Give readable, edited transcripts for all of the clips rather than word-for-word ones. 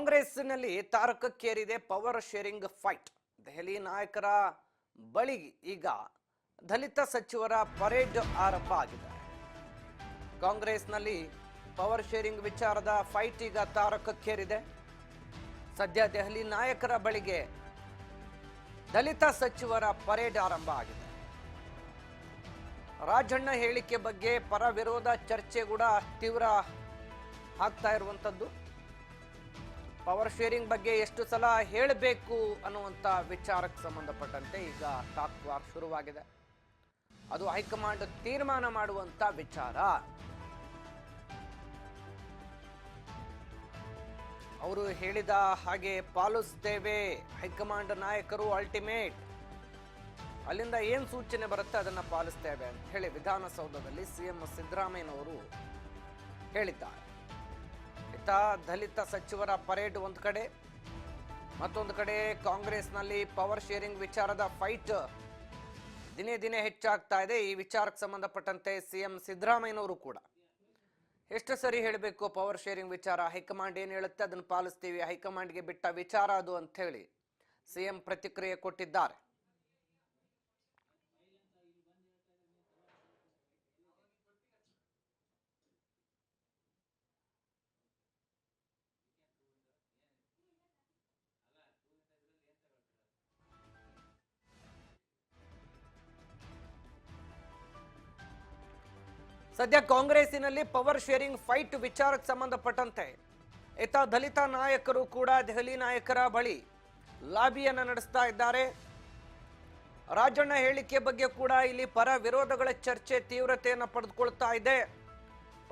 ಕಾಂಗ್ರೆಸ್ನಲ್ಲಿ ತಾರಕಕ್ಕೇರಿದೆ power sharing fight. Delhi ನಾಯಕರ ಬಳಿ ಈಗ ದಲಿತ ಸಚಿವರ ಪರೇಡ್ ಆರಂಭ ಆಗಿದೆ. ಕಾಂಗ್ರೆಸ್ನಲ್ಲಿ ಪವರ್ ಶೇರಿಂಗ್ ವಿಚಾರದ ಫೈಟ್ ಈಗ ತಾರಕಕ್ಕೇರಿದೆ. ಸದ್ಯ ದೆಹಲಿ ನಾಯಕರ ಬಳಿಗೆ ದಲಿತ ಸಚಿವರ ಪರೇಡ್ ಆರಂಭ ಆಗಿದೆ. ರಾಜಣ್ಣ ಹೇಳಿಕೆ ಬಗ್ಗೆ ಪರ ವಿರೋಧ ಚರ್ಚೆ ಕೂಡ ತೀವ್ರ ಆಗ್ತಾ ಇರುವಂತದ್ದು. ಪವರ್ ಶೇರಿಂಗ್ ಬಗ್ಗೆ ಎಷ್ಟು ಸಲ ಹೇಳಬೇಕು ಅನ್ನುವಂತ ವಿಚಾರಕ್ಕೆ ಸಂಬಂಧಪಟ್ಟಂತೆ ಈಗ ಟಾಕ್ ವಾರ್ ಶುರುವಾಗಿದೆ. ಅದು ಹೈಕಮಾಂಡ್ ತೀರ್ಮಾನ ಮಾಡುವಂತ ವಿಚಾರ. ಅವರು ಹೇಳಿದ ಹಾಗೆ ಪಾಲಿಸ್ತೇವೆ, ಹೈಕಮಾಂಡ್ ನಾಯಕರು ಅಲ್ಟಿಮೇಟ್, ಅಲ್ಲಿಂದ ಏನ್ ಸೂಚನೆ ಬರುತ್ತೆ ಅದನ್ನ ಪಾಲಿಸ್ತೇವೆ ಅಂತ ಹೇಳಿ ವಿಧಾನಸೌಧದಲ್ಲಿ ಸಿಎಂ ಸಿದ್ದರಾಮಯ್ಯನವರು ಹೇಳಿದ್ದಾರೆ. ದಲಿತ ಸಚಿವರ ಪರೇಡ್ ಒಂದು ಕಡೆ, ಮತ್ತೊಂದು ಕಡೆ ಕಾಂಗ್ರೆಸ್ನಲ್ಲಿ ಪವರ್ ಶೇರಿಂಗ್ ವಿಚಾರದ ಫೈಟ್ ದಿನೇ ದಿನೇ ಹೆಚ್ಚಾಗ್ತಾ ಇದೆ. ಈ ವಿಚಾರಕ್ಕೆ ಸಂಬಂಧಪಟ್ಟಂತೆ ಸಿಎಂ ಸಿದ್ದರಾಮಯ್ಯನವರು ಕೂಡ ಎಷ್ಟು ಸರಿ ಹೇಳಬೇಕು ಪವರ್ ಶೇರಿಂಗ್ ವಿಚಾರ, ಹೈಕಮಾಂಡ್ ಏನ್ ಹೇಳುತ್ತೆ ಅದನ್ನು ಪಾಲಿಸ್ತೀವಿ, ಹೈಕಮಾಂಡ್ಗೆ ಬಿಟ್ಟ ವಿಚಾರ ಅದು ಅಂತ ಹೇಳಿ ಸಿಎಂ ಪ್ರತಿಕ್ರಿಯೆ ಕೊಟ್ಟಿದ್ದಾರೆ. ಸದ್ಯ ಕಾಂಗ್ರೆಸ್ಸಿನಲ್ಲಿ ಪವರ್ ಶೇರಿಂಗ್ ಫೈಟ್ ವಿಚಾರಕ್ಕೆ ಸಂಬಂಧಪಟ್ಟಂತೆ ದಲಿತ ನಾಯಕರು ಕೂಡ ದೆಹಲಿ ನಾಯಕರ ಬಳಿ ಲಾಬಿಯನ್ನು ನಡೆಸ್ತಾ ಇದ್ದಾರೆ. ರಾಜಣ್ಣ ಹೇಳಿಕೆ ಬಗ್ಗೆ ಕೂಡ ಇಲ್ಲಿ ಪರ ವಿರೋಧಗಳ ಚರ್ಚೆ ತೀವ್ರತೆಯನ್ನು ಪಡೆದುಕೊಳ್ತಾ ಇದೆ.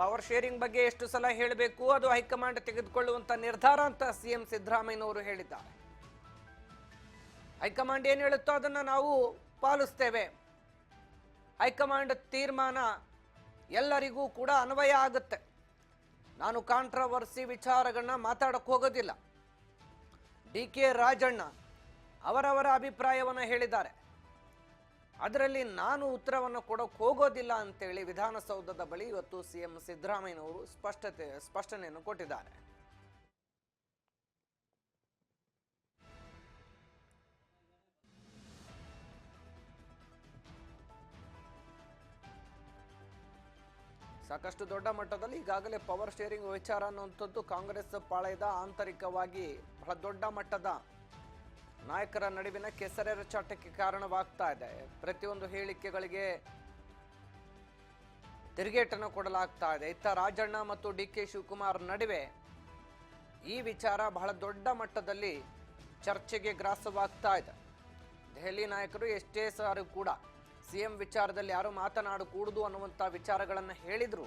ಪವರ್ ಶೇರಿಂಗ್ ಬಗ್ಗೆ ಎಷ್ಟು ಸಲ ಹೇಳಬೇಕು, ಅದು ಹೈಕಮಾಂಡ್ ತೆಗೆದುಕೊಳ್ಳುವಂತ ನಿರ್ಧಾರ ಅಂತ ಸಿಎಂ ಸಿದ್ದರಾಮಯ್ಯನವರು ಹೇಳಿದ್ದಾರೆ. ಹೈಕಮಾಂಡ್ ಏನ್ ಹೇಳುತ್ತೋ ಅದನ್ನ ನಾವು ಪಾಲಿಸ್ತೇವೆ, ಹೈಕಮಾಂಡ್ ತೀರ್ಮಾನ ಎಲ್ಲರಿಗೂ ಕೂಡ ಅನ್ವಯ ಆಗುತ್ತೆ. ನಾನು ಕಾಂಟ್ರವರ್ಸಿ ವಿಚಾರಗಳನ್ನ ಮಾತಾಡಕ್ಕೆ ಹೋಗೋದಿಲ್ಲ. ಡಿ.ಕೆ. ರಾಜಣ್ಣ ಅವರವರ ಅಭಿಪ್ರಾಯವನ್ನು ಹೇಳಿದ್ದಾರೆ, ಅದರಲ್ಲಿ ನಾನು ಉತ್ತರವನ್ನು ಕೊಡೋಕೆ ಹೋಗೋದಿಲ್ಲ ಅಂತೇಳಿ ವಿಧಾನಸೌಧದ ಬಳಿ ಇವತ್ತು ಸಿಎಂ ಸಿದ್ದರಾಮಯ್ಯನವರು ಸ್ಪಷ್ಟನೆಯನ್ನು ಕೊಟ್ಟಿದ್ದಾರೆ. ಸಾಕಷ್ಟು ದೊಡ್ಡ ಮಟ್ಟದಲ್ಲಿ ಈಗಾಗಲೇ ಪವರ್ ಶೇರಿಂಗ್ ವಿಚಾರ ಅನ್ನುವಂಥದ್ದು ಕಾಂಗ್ರೆಸ್ ಪಾಳೆಯದ ಆಂತರಿಕವಾಗಿ ಬಹಳ ದೊಡ್ಡ ಮಟ್ಟದ ನಾಯಕರ ನಡುವಿನ ಕೆಸರೆರಚಾಟಕ್ಕೆ ಕಾರಣವಾಗ್ತಾ ಇದೆ. ಪ್ರತಿಯೊಂದು ಹೇಳಿಕೆಗಳಿಗೆ ತಿರುಗೇಟನ್ನು ಕೊಡಲಾಗ್ತಾ ಇದೆ. ರಾಜಣ್ಣ ಮತ್ತು ಡಿ.ಕೆ. ಶಿವಕುಮಾರ್ ನಡುವೆ ಈ ವಿಚಾರ ಬಹಳ ದೊಡ್ಡ ಮಟ್ಟದಲ್ಲಿ ಚರ್ಚೆಗೆ ಗ್ರಾಸವಾಗ್ತಾ ಇದೆ. ದೆಹಲಿ ನಾಯಕರು ಎಷ್ಟೇ ಸಾರಿ ಕೂಡ ಸಿಎಂ ವಿಚಾರದಲ್ಲಿ ಯಾರು ಮಾತನಾಡಕೂಡದು ಅನ್ನುವಂಥ ವಿಚಾರಗಳನ್ನು ಹೇಳಿದ್ರು,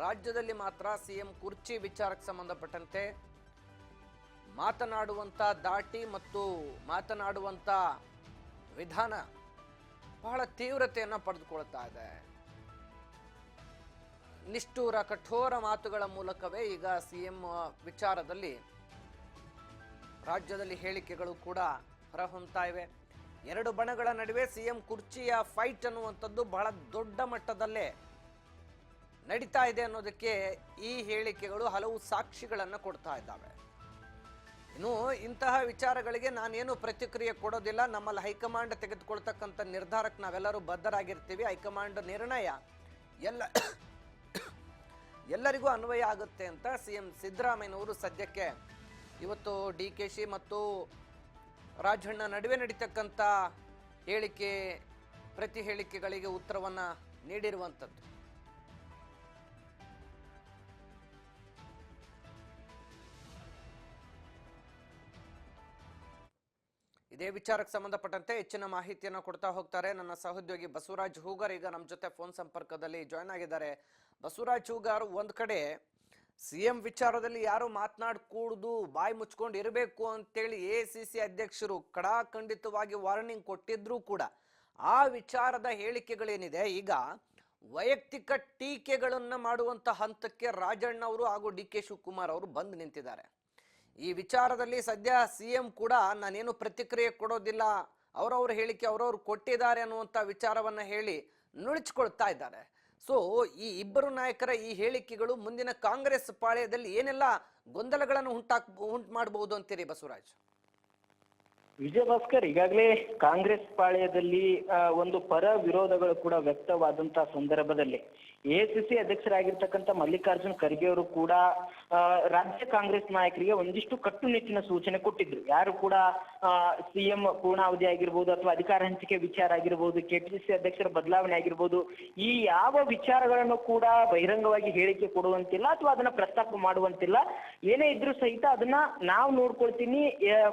ರಾಜ್ಯದಲ್ಲಿ ಮಾತ್ರ ಸಿಎಂ ಕುರ್ಚಿ ವಿಚಾರಕ್ಕೆ ಸಂಬಂಧಪಟ್ಟಂತೆ ಮಾತನಾಡುವಂಥ ದಾಟಿ ಮತ್ತು ಮಾತನಾಡುವಂಥ ವಿಧಾನ ಬಹಳ ತೀವ್ರತೆಯನ್ನು ಪಡೆದುಕೊಳ್ತಾ ಇದೆ. ನಿಷ್ಠೂರ ಕಠೋರ ಮಾತುಗಳ ಮೂಲಕವೇ ಈಗ ಸಿಎಂ ವಿಚಾರದಲ್ಲಿ ರಾಜ್ಯದಲ್ಲಿ ಹೇಳಿಕೆಗಳು ಕೂಡ ಹೊರಹೊಮ್ತಾ ಇವೆ. ಎರಡು ಬಣಗಳ ನಡುವೆ ಸಿಎಂ ಕುರ್ಚಿಯ ಫೈಟ್ ಅನ್ನುವಂಥದ್ದು ಬಹಳ ದೊಡ್ಡ ಮಟ್ಟದಲ್ಲೇ ನಡೀತಾ ಇದೆ ಅನ್ನೋದಕ್ಕೆ ಈ ಹೇಳಿಕೆಗಳು ಹಲವು ಸಾಕ್ಷಿಗಳನ್ನು ಕೊಡ್ತಾ ಇದ್ದಾವೆ. ಇನ್ನು ಇಂತಹ ವಿಚಾರಗಳಿಗೆ ನಾನೇನು ಪ್ರತಿಕ್ರಿಯೆ ಕೊಡೋದಿಲ್ಲ, ನಮ್ಮಲ್ಲಿ ಹೈಕಮಾಂಡ್ ತೆಗೆದುಕೊಳ್ತಕ್ಕಂಥ ನಿರ್ಧಾರಕ್ಕೆ ನಾವೆಲ್ಲರೂ ಬದ್ಧರಾಗಿರ್ತೀವಿ, ಹೈಕಮಾಂಡ್ ನಿರ್ಣಯ ಎಲ್ಲರಿಗೂ ಅನ್ವಯ ಆಗುತ್ತೆ ಅಂತ ಸಿಎಂ ಸಿದ್ದರಾಮಯ್ಯನವರು ಸದ್ಯಕ್ಕೆ ಇವತ್ತು ಡಿ.ಕೆ.ಶಿ ಮತ್ತು ರಾಜಣ್ಣ ನಡುವೆ ನಡೀತಕ್ಕಂಥ ಹೇಳಿಕೆ ಪ್ರತಿ ಹೇಳಿಕೆಗಳಿಗೆ ಉತ್ತರವನ್ನ ನೀಡಿರುವಂಥದ್ದು. ಇದೇ ವಿಚಾರಕ್ಕೆ ಸಂಬಂಧಪಟ್ಟಂತೆ ಹೆಚ್ಚಿನ ಮಾಹಿತಿಯನ್ನು ಕೊಡ್ತಾ ಹೋಗ್ತಾರೆ ನನ್ನ ಸಹೋದ್ಯೋಗಿ ಬಸವರಾಜ್ ಹೂಗಾರ್. ಈಗ ನಮ್ಮ ಜೊತೆ ಫೋನ್ ಸಂಪರ್ಕದಲ್ಲಿ ಜಾಯ್ನ್ ಆಗಿದ್ದಾರೆ. ಬಸವರಾಜ್ ಹೂಗಾರ್, ಒಂದ್ ಕಡೆ ಸಿಎಂ ವಿಚಾರದಲ್ಲಿ ಯಾರು ಮಾತನಾಡಕೂಡದು, ಬಾಯಿ ಮುಚ್ಕೊಂಡು ಇರಬೇಕು ಅಂತೇಳಿ ಎಐಸಿಸಿ ಅಧ್ಯಕ್ಷರು ಕಡಾಖಂಡಿತವಾಗಿ ವಾರ್ನಿಂಗ್ ಕೊಟ್ಟಿದ್ರು ಕೂಡ ಆ ವಿಚಾರದ ಹೇಳಿಕೆಗಳೇನಿದೆ ಈಗ ವೈಯಕ್ತಿಕ ಟೀಕೆಗಳನ್ನ ಮಾಡುವಂತ ಹಂತಕ್ಕೆ ರಾಜಣ್ಣ ಅವರು ಹಾಗೂ ಡಿ.ಕೆ. ಶಿವಕುಮಾರ್ ಅವರು ಬಂದು ನಿಂತಿದ್ದಾರೆ. ಈ ವಿಚಾರದಲ್ಲಿ ಸದ್ಯ ಸಿಎಂ ಕೂಡ ನಾನೇನು ಪ್ರತಿಕ್ರಿಯೆ ಕೊಡೋದಿಲ್ಲ, ಅವರವ್ರ ಹೇಳಿಕೆ ಅವರವ್ರು ಕೊಟ್ಟಿದ್ದಾರೆ ಅನ್ನುವಂಥ ವಿಚಾರವನ್ನ ಹೇಳಿ ನುಳಿಸ್ಕೊಳ್ತಾ ಇದ್ದಾರೆ. ಸೊ ಈ ಇಬ್ಬರು ನಾಯಕರ ಈ ಹೇಳಿಕೆಗಳು ಮುಂದಿನ ಕಾಂಗ್ರೆಸ್ ಪಾಳ್ಯದಲ್ಲಿ ಏನೆಲ್ಲ ಗೊಂದಲಗಳನ್ನು ಉಂಟು ಮಾಡಬಹುದು ಅಂತೀರಿ ಬಸವರಾಜ್? ವಿಜಯ ಭಾಸ್ಕರ್, ಈಗಾಗಲೇ ಕಾಂಗ್ರೆಸ್ ಪಾಳ್ಯದಲ್ಲಿ ಒಂದು ಪರ ವಿರೋಧಗಳು ಕೂಡ ವ್ಯಕ್ತವಾದಂತಹ ಸಂದರ್ಭದಲ್ಲಿ ಎಐಸಿಸಿ ಅಧ್ಯಕ್ಷರಾಗಿರ್ತಕ್ಕಂಥ ಮಲ್ಲಿಕಾರ್ಜುನ್ ಖರ್ಗೆ ಅವರು ಕೂಡ ರಾಜ್ಯ ಕಾಂಗ್ರೆಸ್ ನಾಯಕರಿಗೆ ಒಂದಿಷ್ಟು ಕಟ್ಟುನಿಟ್ಟಿನ ಸೂಚನೆ ಕೊಟ್ಟಿದ್ರು. ಯಾರು ಕೂಡ ಸಿಎಂ ಪೂರ್ಣಾವಧಿ ಆಗಿರ್ಬೋದು ಅಥವಾ ಅಧಿಕಾರ ಹಂಚಿಕೆ ವಿಚಾರ ಆಗಿರ್ಬೋದು, ಕೆಪಿಸಿಸಿ ಅಧ್ಯಕ್ಷರ ಬದಲಾವಣೆ ಆಗಿರ್ಬೋದು, ಈ ಯಾವ ವಿಚಾರಗಳನ್ನು ಕೂಡ ಬಹಿರಂಗವಾಗಿ ಹೇಳಿಕೆ ಕೊಡುವಂತಿಲ್ಲ ಅಥವಾ ಅದನ್ನ ಪ್ರಸ್ತಾಪ ಮಾಡುವಂತಿಲ್ಲ. ಏನೇ ಇದ್ರೂ ಸಹಿತ ಅದನ್ನ ನಾವು ನೋಡ್ಕೊಳ್ತೀನಿ,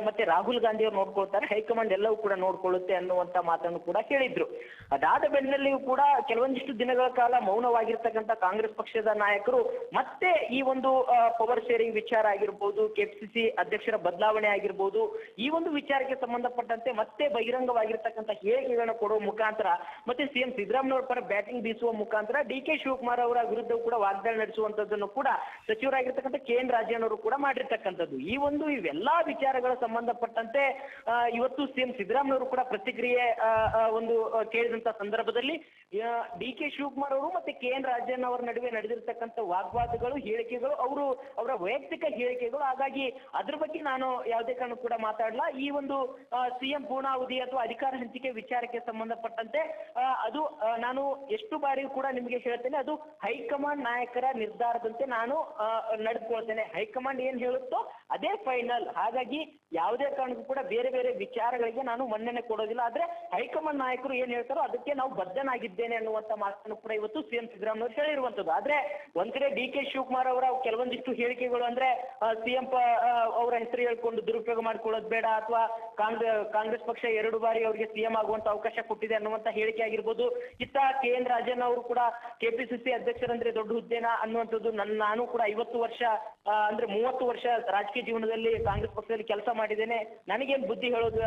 ಮತ್ತೆ ರಾಹುಲ್ ಗಾಂಧಿ ಅವರು ನೋಡ್ಕೊಳ್ತಾರೆ, ಹೈಕಮಾಂಡ್ ಎಲ್ಲವೂ ಕೂಡ ನೋಡ್ಕೊಳ್ಳುತ್ತೆ ಅನ್ನುವಂತ ಮಾತನ್ನು ಕೂಡ ಹೇಳಿದ್ರು. ಅದಾದ ಬೆನ್ನಲ್ಲಿಯೂ ಕೂಡ ಕೆಲವೊಂದಿಷ್ಟು ದಿನಗಳ ಕಾಲ ಮೌನವಾಗಿರ್ತಕ್ಕಂಥ ಕಾಂಗ್ರೆಸ್ ಪಕ್ಷದ ನಾಯಕರು ಮತ್ತೆ ಈ ಒಂದು ಪವರ್ ಶೇರಿಂಗ್ ವಿಚಾರ ಆಗಿರ್ಬೋದು, ಕೆಪಿಸಿಸಿ ಅಧ್ಯಕ್ಷರ ಬದಲಾವಣೆ ಆಗಿರ್ಬೋದು, ಈ ಒಂದು ವಿಚಾರಕ್ಕೆ ಸಂಬಂಧಪಟ್ಟಂತೆ ಮತ್ತೆ ಬಹಿರಂಗವಾಗಿರ್ತಕ್ಕಂಥ ಹೇಳಿಕೆಗಳನ್ನು ಕೊಡುವ ಮುಖಾಂತರ ಮತ್ತೆ ಸಿಎಂ ಸಿದ್ದರಾಮಯ್ಯ ಪರ ಬ್ಯಾಟಿಂಗ್ ಬೀಸುವ ಮುಖಾಂತರ ಡಿ.ಕೆ. ಶಿವಕುಮಾರ್ ಅವರ ವಿರುದ್ಧ ಕೂಡ ವಾಗ್ದಾಳಿ ನಡೆಸುವಂತದ್ದನ್ನು ಕೂಡ ಸಚಿವರಾಗಿರ್ತಕ್ಕಂಥ ಕೆ.ಎನ್. ರಾಜಣ್ಣವರು ಕೂಡ ಮಾಡಿರ್ತಕ್ಕಂಥದ್ದು. ಇವೆಲ್ಲಾ ವಿಚಾರಗಳ ಸಂಬಂಧಪಟ್ಟಂತೆ ಇವತ್ತು ಸಿಎಂ ಸಿದ್ದರಾಮಯ್ಯವರು ಕೂಡ ಪ್ರತಿಕ್ರಿಯೆ ಒಂದು ಕೇಳಿದಂತ ಸಂದರ್ಭದಲ್ಲಿ ಡಿ.ಕೆ. ಶಿವಕುಮಾರ್ ಅವರು ಮತ್ತೆ ಕೆ.ಎನ್. ರಾಜಣ್ಣ ಅವರ ನಡುವೆ ನಡೆದಿರ್ತಕ್ಕಂಥ ವಾಗ್ವಾದಗಳು, ಹೇಳಿಕೆಗಳು, ಅವರ ವೈಯಕ್ತಿಕ ಹೇಳಿಕೆಗಳು. ಹಾಗಾಗಿ ಅದ್ರ ಬಗ್ಗೆ ನಾನು ಯಾವುದೇ ಕಾರಣ ಕೂಡ ಮಾತಾಡಲ್ಲ. ಈ ಒಂದು ಸಿಎಂ ಪೂರ್ಣಾವಧಿ ಅಥವಾ ಅಧಿಕಾರ ಹಂಚಿಕೆ ವಿಚಾರಕ್ಕೆ ಸಂಬಂಧಪಟ್ಟಂತೆ ಅದು ನಾನು ಎಷ್ಟು ಬಾರಿ ಕೂಡ ನಿಮಗೆ ಹೇಳ್ತೇನೆ, ಅದು ಹೈಕಮಾಂಡ್ ನಾಯಕರ ನಿರ್ಧಾರದಂತೆ ನಾನು ನಡೆದುಕೊಳ್ತೇನೆ. ಹೈಕಮಾಂಡ್ ಏನ್ ಹೇಳುತ್ತೋ ಅದೇ ಫೈನಲ್. ಹಾಗಾಗಿ ಯಾವುದೇ ಕಾರಣಕ್ಕೂ ಕೂಡ ಬೇರೆ ಬೇರೆ ವಿಚಾರಗಳಿಗೆ ನಾನು ಮನ್ನಣೆ ಕೊಡೋದಿಲ್ಲ. ಆದ್ರೆ ಹೈಕಮಾಂಡ್ ನಾಯಕರು ಏನ್ ಹೇಳ್ತಾರೋ ಅದಕ್ಕೆ ನಾವು ಬದ್ಧನಾಗಿದ್ದೇನೆ ಅನ್ನುವಂತ ಮಾತನ್ನು ಕೂಡ ಇವತ್ತು ಸಿಎಂ ಸಿದ್ದರಾಮಯ್ಯ ಹೇಳಿರುವಂತದ್ದು. ಆದ್ರೆ ಒಂದ್ ಕಡೆ ಡಿ.ಕೆ. ಶಿವಕುಮಾರ್ ಅವರ ಕೆಲವೊಂದಿಷ್ಟು ಹೇಳಿಕೆಗಳು ಅಂದ್ರೆ ಸಿಎಂ ಅವರ ಹೆಸರು ಹೇಳ್ಕೊಂಡು ದುರುಪಯೋಗ ಮಾಡ್ಕೊಳ್ಳೋದು ಬೇಡ, ಅಥವಾ ಕಾಂಗ್ರೆಸ್ ಪಕ್ಷ 2 ಬಾರಿ ಅವರಿಗೆ ಸಿಎಂ ಆಗುವಂತ ಅವಕಾಶ ಕೊಟ್ಟಿದೆ ಅನ್ನುವಂತ ಹೇಳಿಕೆ ಆಗಿರ್ಬೋದು. ಇತ್ತ ಕೆ.ಎನ್. ರಾಜಣ್ಣ ಅವರು ಕೂಡ ಕೆಪಿಸಿಸಿ ಅಧ್ಯಕ್ಷರಂದ್ರೆ ದೊಡ್ಡ ಹುದ್ದೆನಾ ಅನ್ನುವಂಥದ್ದು, ನಾನು ಕೂಡ 50 ವರ್ಷ ಅಂದ್ರೆ 30 ವರ್ಷ ರಾಜಕೀಯ ಜೀವನದಲ್ಲಿ ಕಾಂಗ್ರೆಸ್ ಪಕ್ಷದಲ್ಲಿ ಕೆಲಸ ಮಾಡಿದ್ದೇನೆ, ನನಗೇನು ಬುದ್ಧಿ ಹೇಳೋದು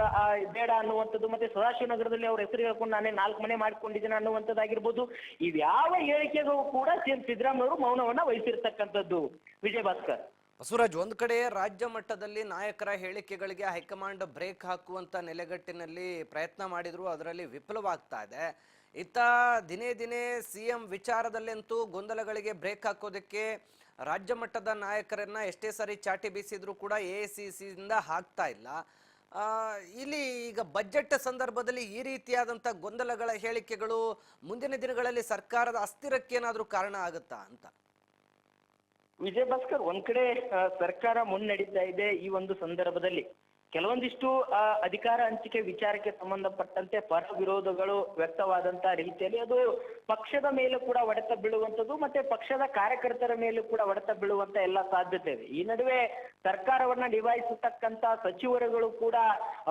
ಬೇಡ ಅನ್ನುವಂಥದ್ದು. ಮತ್ತೆ ಸದಾಶಿವನಗರದಲ್ಲಿ ಅವ್ರ ಹೆಸರು ಹೇಳ್ಕೊಂಡು ನಾನೇ 4 ಮನೆ ಮಾಡ್ಕೊಂಡಿದ್ದೇನೆ ಅನ್ನುವಂಥದ್ದಾಗಿರ್ಬೋದು. ಇವ್ಯಾವ ಹೇಳಿಕೆಗೂ ಕೂಡ ಸಿಎಂ ಸಿದ್ದರಾಮಯ್ಯ ಅವರು ಮೌನವನ್ನ ವಹಿಸಿರ್ತಕ್ಕಂಥದ್ದು. ವಿಜಯ ಭಾಸ್ಕರ್. ಬಸವರಾಜ್, ಒಂದ್ ಕಡೆ ರಾಜ್ಯ ಮಟ್ಟದಲ್ಲಿ ನಾಯಕರ ಹೇಳಿಕೆಗಳಿಗೆ ಹೈಕಮಾಂಡ್ ಬ್ರೇಕ್ ಹಾಕುವಂತ ನೆಲೆಗಟ್ಟಿನಲ್ಲಿ ಪ್ರಯತ್ನ ಮಾಡಿದ್ರು, ಅದರಲ್ಲಿ ವಿಫಲವಾಗ್ತಾ ಇದೆ. ಇತ್ತ ದಿನೇ ದಿನೇ ಸಿಎಂ ವಿಚಾರದಲ್ಲಂತೂ ಗೊಂದಲಗಳಿಗೆ ಬ್ರೇಕ್ ಹಾಕೋದಕ್ಕೆ ರಾಜ್ಯ ಮಟ್ಟದ ನಾಯಕರನ್ನ ಎಷ್ಟೇ ಸಾರಿ ಚಾಟಿ ಬೀಸಿದ್ರು ಕೂಡ ಎಐಸಿಸಿಯಿಂದ ಆಗ್ತಾ ಇಲ್ಲ. ಇಲ್ಲಿ ಈಗ ಬಜೆಟ್ ಸಂದರ್ಭದಲ್ಲಿ ಈ ರೀತಿಯಾದಂಥ ಗೊಂದಲಗಳ ಹೇಳಿಕೆಗಳು ಮುಂದಿನ ದಿನಗಳಲ್ಲಿ ಸರ್ಕಾರದ ಅಸ್ಥಿರಕ್ಕೆ ಏನಾದರೂ ಕಾರಣ ಆಗುತ್ತಾ ಅಂತ? ವಿಜಯ ಭಾಸ್ಕರ್, ಒಂದ್ ಕಡೆ ಸರ್ಕಾರ ಮುನ್ನಡೀತಾ ಇದೆ. ಈ ಒಂದು ಸಂದರ್ಭದಲ್ಲಿ ಕೆಲವೊಂದಿಷ್ಟು ಅಧಿಕಾರ ಹಂಚಿಕೆ ವಿಚಾರಕ್ಕೆ ಸಂಬಂಧಪಟ್ಟಂತೆ ಪರ ವಿರೋಧಗಳು ವ್ಯಕ್ತವಾದಂತ ರೀತಿಯಲ್ಲಿ ಅದು ಪಕ್ಷದ ಮೇಲೆ ಕೂಡ ಹೊಡೆತ ಬೀಳುವಂಥದ್ದು, ಮತ್ತೆ ಪಕ್ಷದ ಕಾರ್ಯಕರ್ತರ ಮೇಲೂ ಕೂಡ ಹೊಡೆತ ಬೀಳುವಂತ ಎಲ್ಲ ಸಾಧ್ಯತೆ ಇದೆ. ಈ ನಡುವೆ ಸರ್ಕಾರವನ್ನ ನಿಭಾಯಿಸತಕ್ಕಂತ ಸಚಿವರುಗಳು ಕೂಡ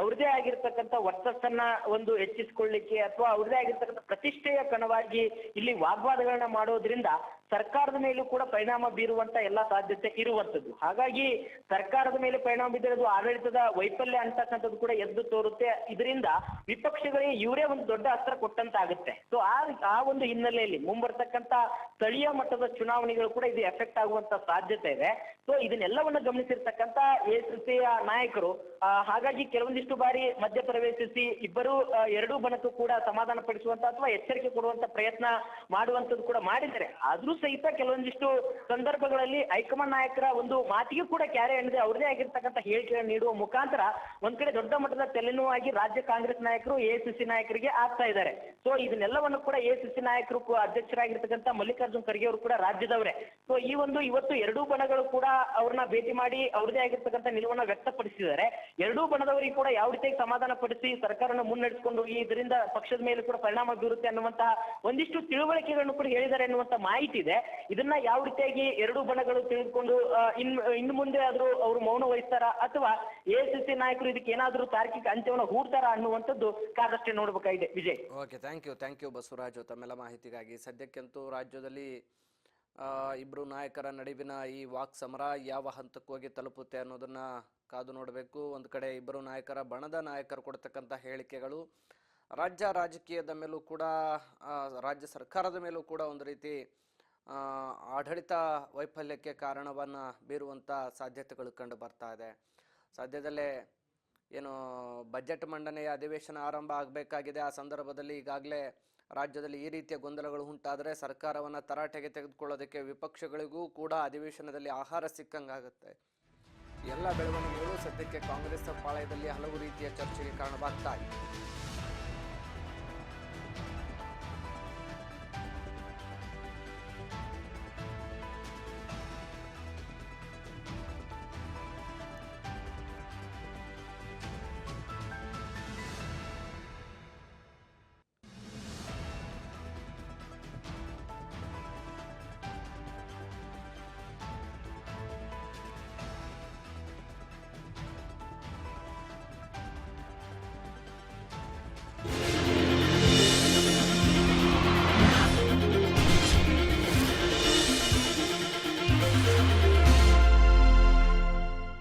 ಅವ್ರದೇ ಆಗಿರ್ತಕ್ಕಂಥ ವರ್ಚಸ್ಸನ್ನ ಒಂದು ಹೆಚ್ಚಿಸಿಕೊಳ್ಳಿಕ್ಕೆ ಅಥವಾ ಅವ್ರದೇ ಆಗಿರ್ತಕ್ಕಂಥ ಪ್ರತಿಷ್ಠೆಯ ಕಣವಾಗಿ ಇಲ್ಲಿ ವಾಗ್ವಾದಗಳನ್ನ ಮಾಡೋದ್ರಿಂದ ಸರ್ಕಾರದ ಮೇಲೂ ಕೂಡ ಪರಿಣಾಮ ಬೀರುವಂತ ಎಲ್ಲ ಸಾಧ್ಯತೆ ಇರುವಂತದ್ದು. ಹಾಗಾಗಿ ಸರ್ಕಾರದ ಮೇಲೆ ಪರಿಣಾಮ ಬೀರೋದು ಆಡಳಿತದ ವೈಫಲ್ಯ ಅಂತಕ್ಕಂಥದ್ದು ಕೂಡ ಎದ್ದು ತೋರುತ್ತೆ. ಇದರಿಂದ ವಿಪಕ್ಷಗಳಿಗೆ ಇವರೇ ಒಂದು ದೊಡ್ಡ ಅಸ್ತ್ರ ಕೊಟ್ಟಂತಾಗುತ್ತೆ. ಸೊ ಆ ಒಂದು ಹಿನ್ನೆಲೆಯಲ್ಲಿ ಮುಂಬರ್ತಕ್ಕಂಥ ಸ್ಥಳೀಯ ಮಟ್ಟದ ಚುನಾವಣೆಗಳು ಕೂಡ ಇದು ಎಫೆಕ್ಟ್ ಆಗುವಂತ ಸಾಧ್ಯತೆ ಇದೆ. ಸೊ ಇದನ್ನೆಲ್ಲವನ್ನ ಗಮನಿಸಿರ್ತಕ್ಕಂಥ ಎಐಸಿಸಿಯ ನಾಯಕರು ಹಾಗಾಗಿ ಕೆಲವೊಂದಿಷ್ಟು ಬಾರಿ ಮಧ್ಯ ಪ್ರವೇಶಿಸಿ ಎರಡೂ ಬಣಕ್ಕೂ ಕೂಡ ಸಮಾಧಾನ ಪಡಿಸುವಂತ ಅಥವಾ ಎಚ್ಚರಿಕೆ ಕೊಡುವಂತ ಪ್ರಯತ್ನ ಮಾಡುವಂತದ್ದು ಕೂಡ ಮಾಡಿದ್ದಾರೆ. ಆದ್ರೂ ಸಹಿತ ಕೆಲವೊಂದಿಷ್ಟು ಸಂದರ್ಭಗಳಲ್ಲಿ ಹೈಕಮಾಂಡ್ ನಾಯಕರ ಒಂದು ಮಾತಿಗೆ ಕೂಡ ಕ್ಯಾರೆ ಎಣ್ಣದೆ ಅವ್ರದೇ ಆಗಿರ್ತಕ್ಕಂಥ ಹೇಳಿಕೆಗಳನ್ನು ನೀಡುವ ಮುಖಾಂತರ ಒಂದ್ ಕಡೆ ದೊಡ್ಡ ಮಟ್ಟದ ತಲೆನೋವಾಗಿ ರಾಜ್ಯ ಕಾಂಗ್ರೆಸ್ ನಾಯಕರು ಎಐಸಿಸಿ ನಾಯಕರಿಗೆ ಆಗ್ತಾ ಇದ್ದಾರೆ. ಸೊ ಇದನ್ನೆಲ್ಲವನ್ನು ಕೂಡ ಎಐಸಿಸಿ ನಾಯಕರು ಅಧ್ಯಕ್ಷರಾಗಿರ್ತಕ್ಕಂಥ ಮಲ್ಲಿಕಾರ್ಜುನ್ ಖರ್ಗೆ ಅವರು ಕೂಡ ರಾಜ್ಯದವರೇ. ಸೊ ಇವತ್ತು ಎರಡೂ ಬಣಗಳು ಕೂಡ ಅವ್ರನ್ನ ಭೇಟಿ ಮಾಡಿ ಅವ್ರದೇ ಆಗಿರ್ತಕ್ಕಂಥ ನಿಲುವನ್ನ ವ್ಯಕ್ತಪಡಿಸಿದ್ದಾರೆ. ಎರಡೂ ಬಣದವರಿಗೆ ಕೂಡ ಯಾವ ರೀತಿಯಾಗಿ ಸಮಾಧಾನ ಪಡಿಸಿ ಸರ್ಕಾರನ ಮುನ್ನಡೆಸಿಕೊಂಡು ಹೋಗಿ ಇದರಿಂದ ಪಕ್ಷದ ಮೇಲೆ ಕೂಡ ಪರಿಣಾಮ ಬೀರುತ್ತೆ ಅನ್ನುವಂತಹ ಒಂದಿಷ್ಟು ತಿಳುವಳಿಕೆಗಳನ್ನು ಕೂಡ ಹೇಳಿದ್ದಾರೆ ಅನ್ನುವಂತ ಮಾಹಿತಿ ಇದೆ. ಇದನ್ನ ಯಾವ ರೀತಿಯಾಗಿ ಎರಡೂ ಬಣಗಳು ತಿಳಿದುಕೊಂಡು ಇನ್ನು ಮುಂದೆ ಆದ್ರೂ ಅವರು ಮೌನ ವಹಿಸ್ತಾರ ಅಥವಾ ಎಐಸಿಸಿ ನಾಯಕರು ಇದಕ್ಕೆ ಏನಾದ್ರೂ ತಾರ್ಕಿಕ ಅಂತ್ಯವನ್ನು ಹೂಡ್ತಾರ ಅನ್ನುವಂಥದ್ದು ಕಾದಷ್ಟೇ ನೋಡ್ಬೇಕಾಗಿದೆ. Vijay. Okay, thank you Basavaraj ತಮ್ಮೆಲ್ಲ ಮಾಹಿತಿಗಾಗಿ. ಸದ್ಯಕ್ಕಂತೂ ರಾಜ್ಯದಲ್ಲಿ ಇಬ್ರು ನಾಯಕರ ನಡುವಿನ ಈ ವಾಕ್ ಸಮರ ಯಾವ ಹಂತಕ್ಕೆ ಹೋಗಿ ತಲುಪುತ್ತೆ ಅನ್ನೋದನ್ನ ಕಾದು ನೋಡಬೇಕು. ಒಂದು ಕಡೆ ಇಬ್ಬರು ನಾಯಕರ ಬಣದ ನಾಯಕರು ಕೊಡ್ತಕ್ಕಂಥ ಹೇಳಿಕೆಗಳು ರಾಜ್ಯ ರಾಜಕೀಯದ ಮೇಲೂ ಕೂಡ ರಾಜ್ಯ ಸರ್ಕಾರದ ಮೇಲೂ ಕೂಡ ಒಂದು ರೀತಿ ಆಡಳಿತ ವೈಫಲ್ಯಕ್ಕೆ ಕಾರಣವನ್ನು ಬೀರುವಂಥ ಸಾಧ್ಯತೆಗಳು ಕಂಡು ಬರ್ತಾ ಇದೆ. ಸದ್ಯದಲ್ಲೇ ಏನು ಬಜೆಟ್ ಮಂಡನೆಯ ಅಧಿವೇಶನ ಆರಂಭ ಆಗಬೇಕಾಗಿದೆ. ಆ ಸಂದರ್ಭದಲ್ಲಿ ಈಗಾಗಲೇ ರಾಜ್ಯದಲ್ಲಿ ಈ ರೀತಿಯ ಗೊಂದಲಗಳು ಉಂಟಾದರೆ ಸರ್ಕಾರವನ್ನು ತರಾಟೆಗೆ ತೆಗೆದುಕೊಳ್ಳೋದಕ್ಕೆ ವಿಪಕ್ಷಗಳಿಗೂ ಕೂಡ ಅಧಿವೇಶನದಲ್ಲಿ ಆಹಾರ ಸಿಕ್ಕಂಗಾಗುತ್ತೆ. ಎಲ್ಲ ಬೆಳವಣಿಗೆಗಳು ಸದ್ಯಕ್ಕೆ ಕಾಂಗ್ರೆಸ್ ಪಾಳಯದಲ್ಲಿ ಹಲವು ರೀತಿಯ ಚರ್ಚೆಗೆ ಕಾರಣವಾಗ್ತಾ ಇದೆ.